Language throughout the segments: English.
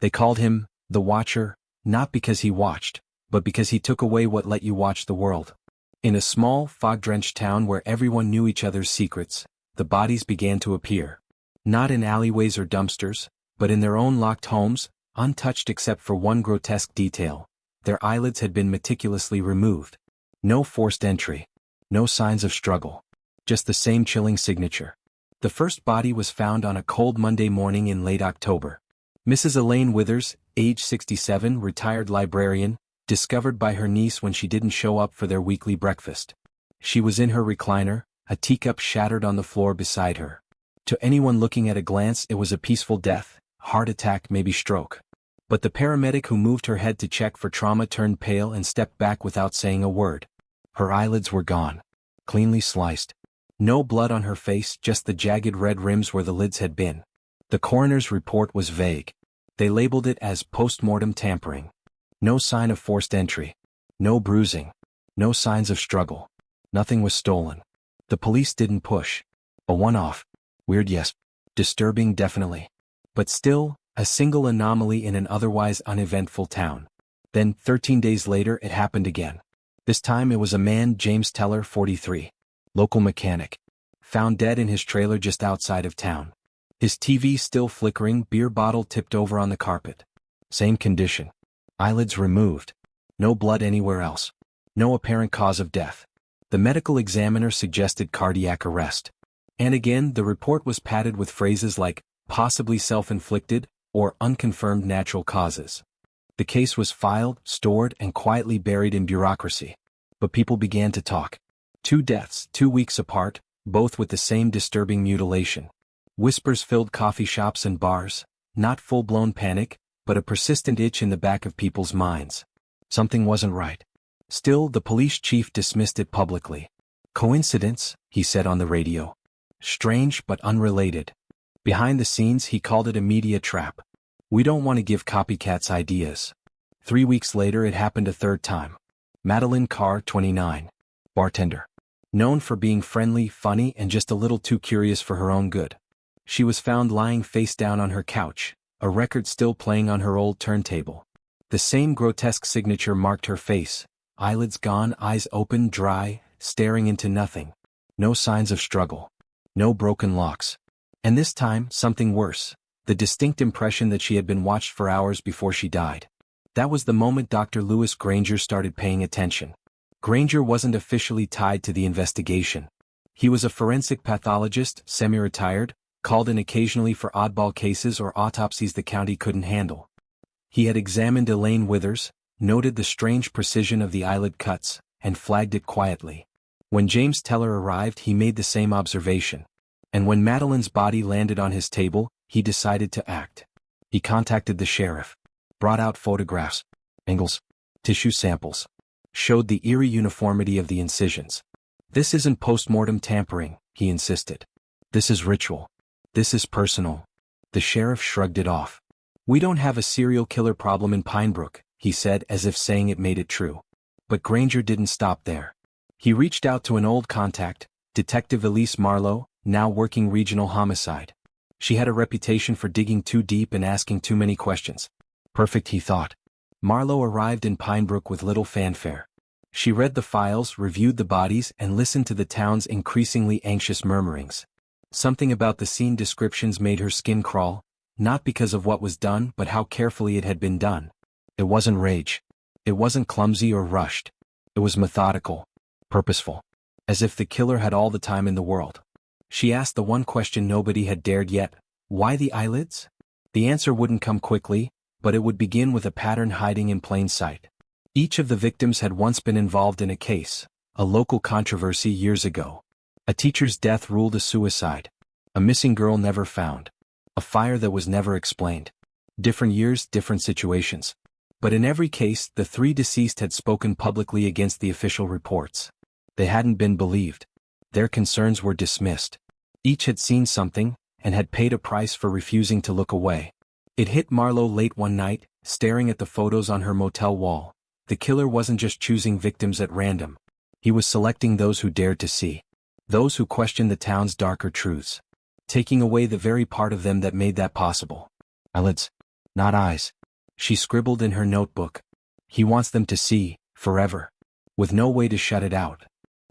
They called him the Watcher, not because he watched, but because he took away what let you watch the world. In a small, fog-drenched town where everyone knew each other's secrets, the bodies began to appear. Not in alleyways or dumpsters, but in their own locked homes, untouched except for one grotesque detail. Their eyelids had been meticulously removed. No forced entry. No signs of struggle. Just the same chilling signature. The first body was found on a cold Monday morning in late October. Mrs. Elaine Withers, age 67, retired librarian, discovered by her niece when she didn't show up for their weekly breakfast. She was in her recliner, a teacup shattered on the floor beside her. To anyone looking at a glance, it was a peaceful death, heart attack, maybe stroke. But the paramedic who moved her head to check for trauma turned pale and stepped back without saying a word. Her eyelids were gone. Cleanly sliced. No blood on her face, just the jagged red rims where the lids had been. The coroner's report was vague. They labeled it as post-mortem tampering. No sign of forced entry. No bruising. No signs of struggle. Nothing was stolen. The police didn't push. A one-off. Weird, yes. Disturbing, definitely. But still, a single anomaly in an otherwise uneventful town. Then, 13 days later, it happened again. This time it was a man, James Teller, 43. Local mechanic. Found dead in his trailer just outside of town. His TV still flickering, beer bottle tipped over on the carpet. Same condition. Eyelids removed. No blood anywhere else. No apparent cause of death. The medical examiner suggested cardiac arrest. And again, the report was padded with phrases like, possibly self-inflicted, or unconfirmed natural causes. The case was filed, stored, and quietly buried in bureaucracy. But people began to talk. 2 deaths, 2 weeks apart, both with the same disturbing mutilation. Whispers filled coffee shops and bars, not full-blown panic, but a persistent itch in the back of people's minds. Something wasn't right. Still, the police chief dismissed it publicly. Coincidence, he said on the radio. Strange but unrelated. Behind the scenes, he called it a media trap. We don't want to give copycats ideas. 3 weeks later, it happened a third time. Madeline Carr, 29. Bartender. Known for being friendly, funny, and just a little too curious for her own good. She was found lying face down on her couch, a record still playing on her old turntable. The same grotesque signature marked her face, eyelids gone, eyes open, dry, staring into nothing. No signs of struggle. No broken locks. And this time, something worse. The distinct impression that she had been watched for hours before she died. That was the moment Dr. Lewis Granger started paying attention. Granger wasn't officially tied to the investigation. He was a forensic pathologist, semi-retired, called in occasionally for oddball cases or autopsies the county couldn't handle. He had examined Elaine Withers, noted the strange precision of the eyelid cuts, and flagged it quietly. When James Teller arrived, he made the same observation. And when Madeline's body landed on his table, he decided to act. He contacted the sheriff. Brought out photographs, angles, tissue samples. Showed the eerie uniformity of the incisions. This isn't post-mortem tampering, he insisted. This is ritual. This is personal. The sheriff shrugged it off. We don't have a serial killer problem in Pinebrook, he said, as if saying it made it true. But Granger didn't stop there. He reached out to an old contact, Detective Marlowe, now working regional homicide. She had a reputation for digging too deep and asking too many questions. Perfect, he thought. Marlowe arrived in Pinebrook with little fanfare. She read the files, reviewed the bodies, and listened to the town's increasingly anxious murmurings. Something about the scene descriptions made her skin crawl, not because of what was done but how carefully it had been done. It wasn't rage. It wasn't clumsy or rushed. It was methodical, purposeful, as if the killer had all the time in the world. She asked the one question nobody had dared yet, why the eyelids? The answer wouldn't come quickly, but it would begin with a pattern hiding in plain sight. Each of the victims had once been involved in a case, a local controversy years ago. A teacher's death ruled a suicide. A missing girl never found. A fire that was never explained. Different years, different situations. But in every case, the 3 deceased had spoken publicly against the official reports. They hadn't been believed. Their concerns were dismissed. Each had seen something, and had paid a price for refusing to look away. It hit Marlowe late one night, staring at the photos on her motel wall. The killer wasn't just choosing victims at random. He was selecting those who dared to see. Those who questioned the town's darker truths. Taking away the very part of them that made that possible. Eyelids. Not eyes. She scribbled in her notebook. He wants them to see, forever. With no way to shut it out.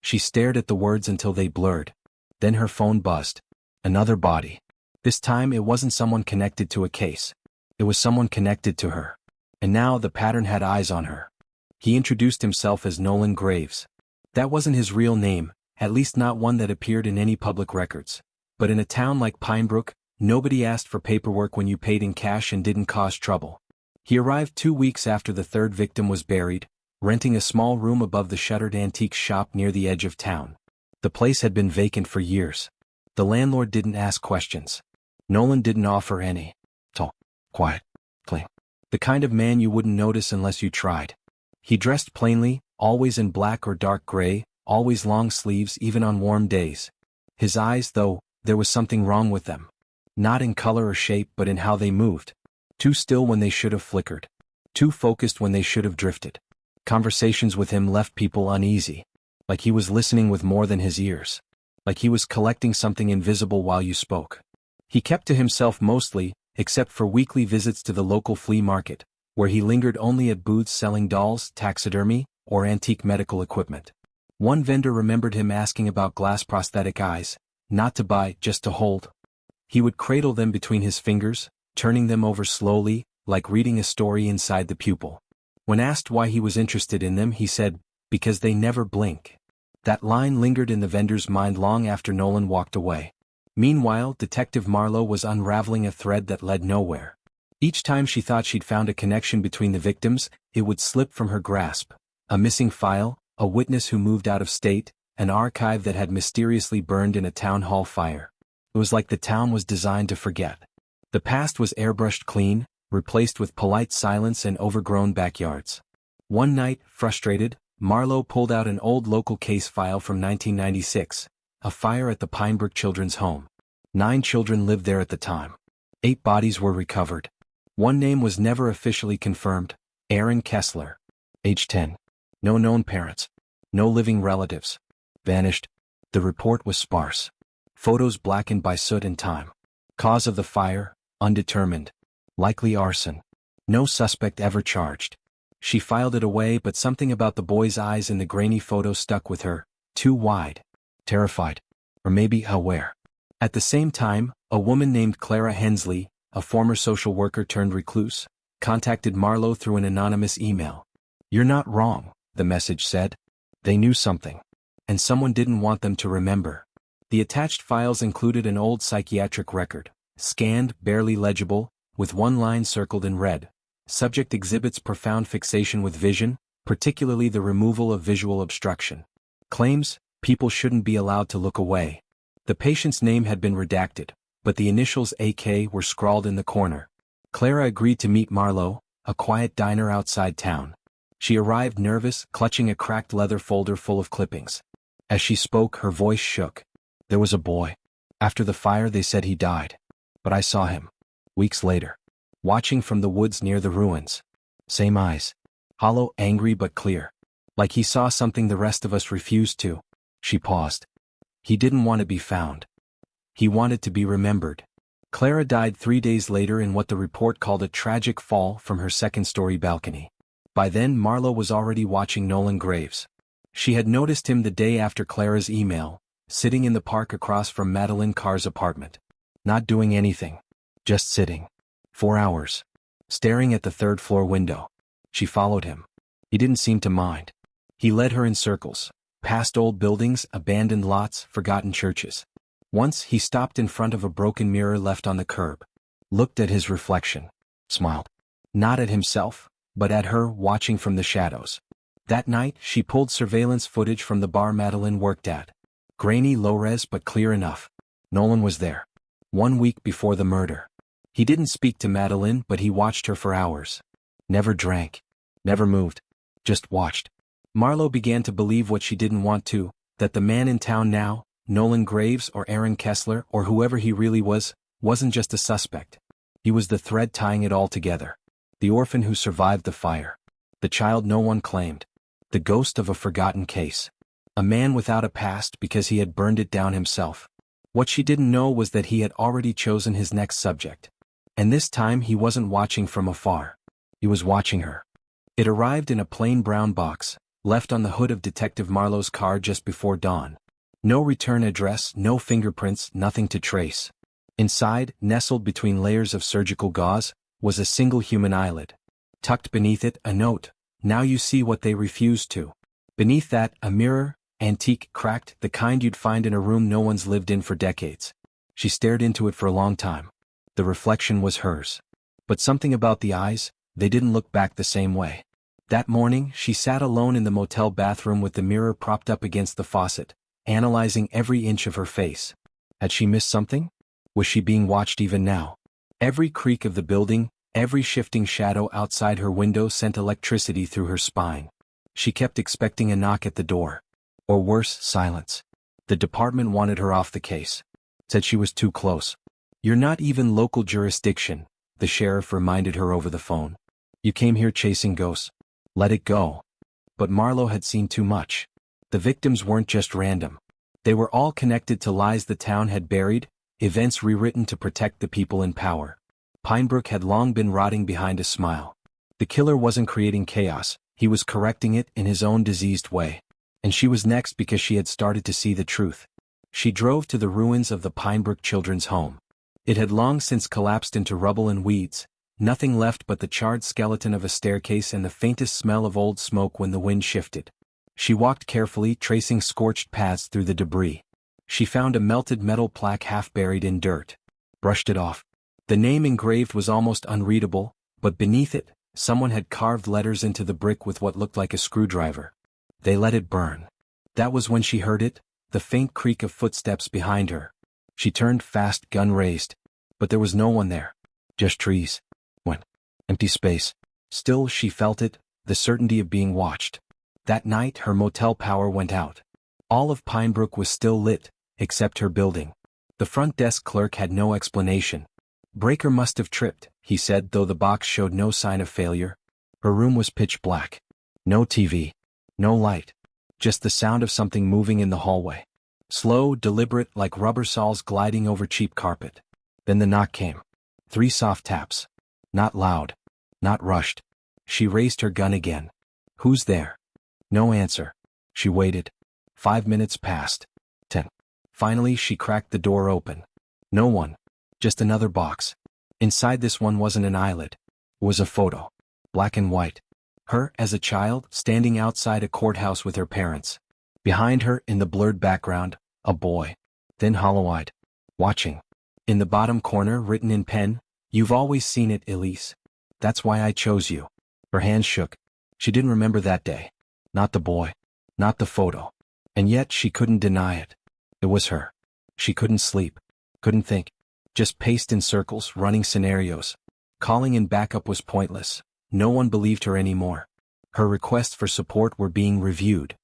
She stared at the words until they blurred. Then her phone buzzed. Another body. This time it wasn't someone connected to a case. It was someone connected to her. And now the pattern had eyes on her. He introduced himself as Nolan Graves. That wasn't his real name, at least not one that appeared in any public records. But in a town like Pinebrook, nobody asked for paperwork when you paid in cash and didn't cause trouble. He arrived 2 weeks after the third victim was buried, renting a small room above the shuttered antique shop near the edge of town. The place had been vacant for years. The landlord didn't ask questions. Nolan didn't offer any. Tall, quiet, clean. The kind of man you wouldn't notice unless you tried. He dressed plainly, always in black or dark gray, always long sleeves even on warm days. His eyes, though, there was something wrong with them. Not in color or shape but in how they moved. Too still when they should have flickered. Too focused when they should have drifted. Conversations with him left people uneasy. Like he was listening with more than his ears. Like he was collecting something invisible while you spoke. He kept to himself mostly, except for weekly visits to the local flea market, where he lingered only at booths selling dolls, taxidermy, or antique medical equipment. One vendor remembered him asking about glass prosthetic eyes, not to buy, just to hold. He would cradle them between his fingers, turning them over slowly, like reading a story inside the pupil. When asked why he was interested in them, he said, "Because they never blink." That line lingered in the vendor's mind long after Nolan walked away. Meanwhile, Detective Marlowe was unraveling a thread that led nowhere. Each time she thought she'd found a connection between the victims, it would slip from her grasp. A missing file, a witness who moved out of state, an archive that had mysteriously burned in a town hall fire. It was like the town was designed to forget. The past was airbrushed clean, replaced with polite silence and overgrown backyards. One night, frustrated, Marlowe pulled out an old local case file from 1996, a fire at the Pinebrook Children's Home. 9 children lived there at the time. 8 bodies were recovered. One name was never officially confirmed, Aaron Kessler. Age 10. No known parents. No living relatives. Vanished. The report was sparse. Photos blackened by soot and time. Cause of the fire, undetermined. Likely arson. No suspect ever charged. She filed it away, but something about the boy's eyes in the grainy photo stuck with her, too wide. Terrified. Or maybe aware. At the same time, a woman named Clara Hensley, a former social worker turned recluse, contacted Marlowe through an anonymous email. "You're not wrong," the message said. They knew something. And someone didn't want them to remember. The attached files included an old psychiatric record, scanned, barely legible, with one line circled in red. Subject exhibits profound fixation with vision, particularly the removal of visual obstruction. Claims, people shouldn't be allowed to look away. The patient's name had been redacted, but the initials AK were scrawled in the corner. Clara agreed to meet Marlowe, a quiet diner outside town. She arrived nervous, clutching a cracked leather folder full of clippings. As she spoke, her voice shook. "There was a boy. After the fire they said he died. But I saw him. Weeks later. Watching from the woods near the ruins. Same eyes. Hollow, angry but clear. Like he saw something the rest of us refused to." She paused. "He didn't want to be found. He wanted to be remembered." Clara died 3 days later in what the report called a tragic fall from her second-story balcony. By then Marlowe was already watching Nolan Graves. She had noticed him the day after Clara's email, sitting in the park across from Madeline Carr's apartment. Not doing anything. Just sitting. 4 hours. Staring at the third-floor window. She followed him. He didn't seem to mind. He led her in circles, past old buildings, abandoned lots, forgotten churches. Once he stopped in front of a broken mirror left on the curb. Looked at his reflection. Smiled. Not at himself, but at her, watching from the shadows. That night, she pulled surveillance footage from the bar Madeline worked at. Grainy, low-res but clear enough. Nolan was there. 1 week before the murder. He didn't speak to Madeline, but he watched her for hours. Never drank. Never moved. Just watched. Marlowe began to believe what she didn't want to, that the man in town now, Nolan Graves or Aaron Kessler or whoever he really was, wasn't just a suspect. He was the thread tying it all together. The orphan who survived the fire. The child no one claimed. The ghost of a forgotten case. A man without a past because he had burned it down himself. What she didn't know was that he had already chosen his next subject. And this time he wasn't watching from afar. He was watching her. It arrived in a plain brown box, left on the hood of Detective Marlowe's car just before dawn. No return address, no fingerprints, nothing to trace. Inside, nestled between layers of surgical gauze, was a single human eyelid. Tucked beneath it, a note. Now you see what they refused to. Beneath that, a mirror, antique, cracked, the kind you'd find in a room no one's lived in for decades. She stared into it for a long time. The reflection was hers. But something about the eyes, they didn't look back the same way. That morning, she sat alone in the motel bathroom with the mirror propped up against the faucet, analyzing every inch of her face. Had she missed something? Was she being watched even now? Every creak of the building, every shifting shadow outside her window sent electricity through her spine. She kept expecting a knock at the door. Or worse, silence. The department wanted her off the case. Said she was too close. You're not even local jurisdiction, the sheriff reminded her over the phone. You came here chasing ghosts. Let it go. But Marlowe had seen too much. The victims weren't just random. They were all connected to lies the town had buried, events rewritten to protect the people in power. Pinebrook had long been rotting behind a smile. The killer wasn't creating chaos, he was correcting it in his own diseased way. And she was next because she had started to see the truth. She drove to the ruins of the Pinebrook Children's Home. It had long since collapsed into rubble and weeds, nothing left but the charred skeleton of a staircase and the faintest smell of old smoke when the wind shifted. She walked carefully, tracing scorched paths through the debris. She found a melted metal plaque half buried in dirt. Brushed it off. The name engraved was almost unreadable, but beneath it, someone had carved letters into the brick with what looked like a screwdriver. They let it burn. That was when she heard it, the faint creak of footsteps behind her. She turned fast, gun raised. But there was no one there. Just trees. Empty space. Still, she felt it, the certainty of being watched. That night, her motel power went out. All of Pinebrook was still lit, except her building. The front desk clerk had no explanation. Breaker must have tripped, he said, though the box showed no sign of failure. Her room was pitch black. No TV. No light. Just the sound of something moving in the hallway. Slow, deliberate, like rubber soles gliding over cheap carpet. Then the knock came. 3 soft taps. Not loud. Not rushed. She raised her gun again. Who's there? No answer. She waited. 5 minutes passed. 10. Finally, she cracked the door open. No one. Just another box. Inside this one wasn't an eyelid. It was a photo. Black and white. Her, as a child, standing outside a courthouse with her parents. Behind her, in the blurred background, a boy. Thin, hollow-eyed. Watching. In the bottom corner, written in pen, "You've always seen it, Elise. That's why I chose you." Her hands shook. She didn't remember that day. Not the boy. Not the photo. And yet she couldn't deny it. It was her. She couldn't sleep. Couldn't think. Just paced in circles, running scenarios. Calling in backup was pointless. No one believed her anymore. Her requests for support were being reviewed.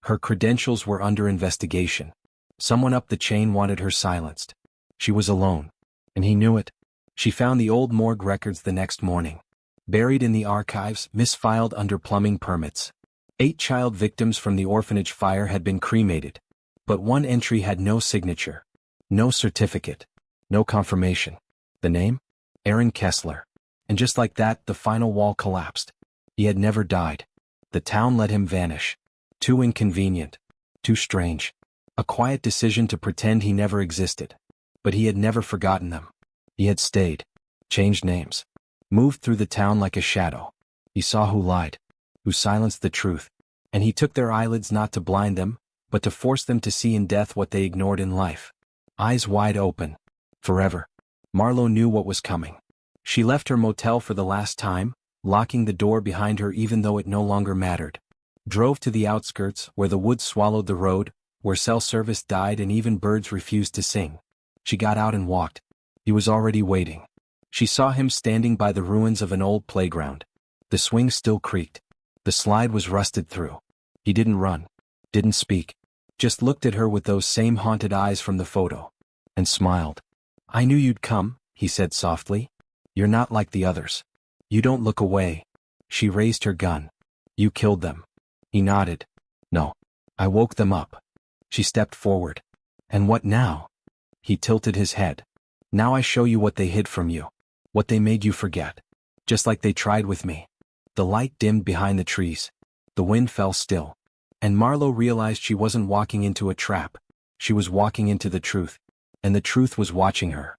Her credentials were under investigation. Someone up the chain wanted her silenced. She was alone. And he knew it. She found the old morgue records the next morning. Buried in the archives, misfiled under plumbing permits. 8 child victims from the orphanage fire had been cremated. But one entry had no signature. No certificate. No confirmation. The name? Aaron Kessler. And just like that, the final wall collapsed. He had never died. The town let him vanish. Too inconvenient. Too strange. A quiet decision to pretend he never existed. But he had never forgotten them. He had stayed. Changed names. Moved through the town like a shadow. He saw who lied. Who silenced the truth. And he took their eyelids not to blind them, but to force them to see in death what they ignored in life. Eyes wide open. Forever. Marlowe knew what was coming. She left her motel for the last time, locking the door behind her even though it no longer mattered. Drove to the outskirts, where the woods swallowed the road, where cell service died and even birds refused to sing. She got out and walked. He was already waiting. She saw him standing by the ruins of an old playground. The swing still creaked. The slide was rusted through. He didn't run. Didn't speak. Just looked at her with those same haunted eyes from the photo. And smiled. "I knew you'd come," he said softly. "You're not like the others. You don't look away." She raised her gun. "You killed them." He nodded. "No. I woke them up." She stepped forward. "And what now?" He tilted his head. "Now I show you what they hid from you. What they made you forget. Just like they tried with me. The light dimmed behind the trees. The wind fell still. And Marlowe realized she wasn't walking into a trap. She was walking into the truth. And the truth was watching her.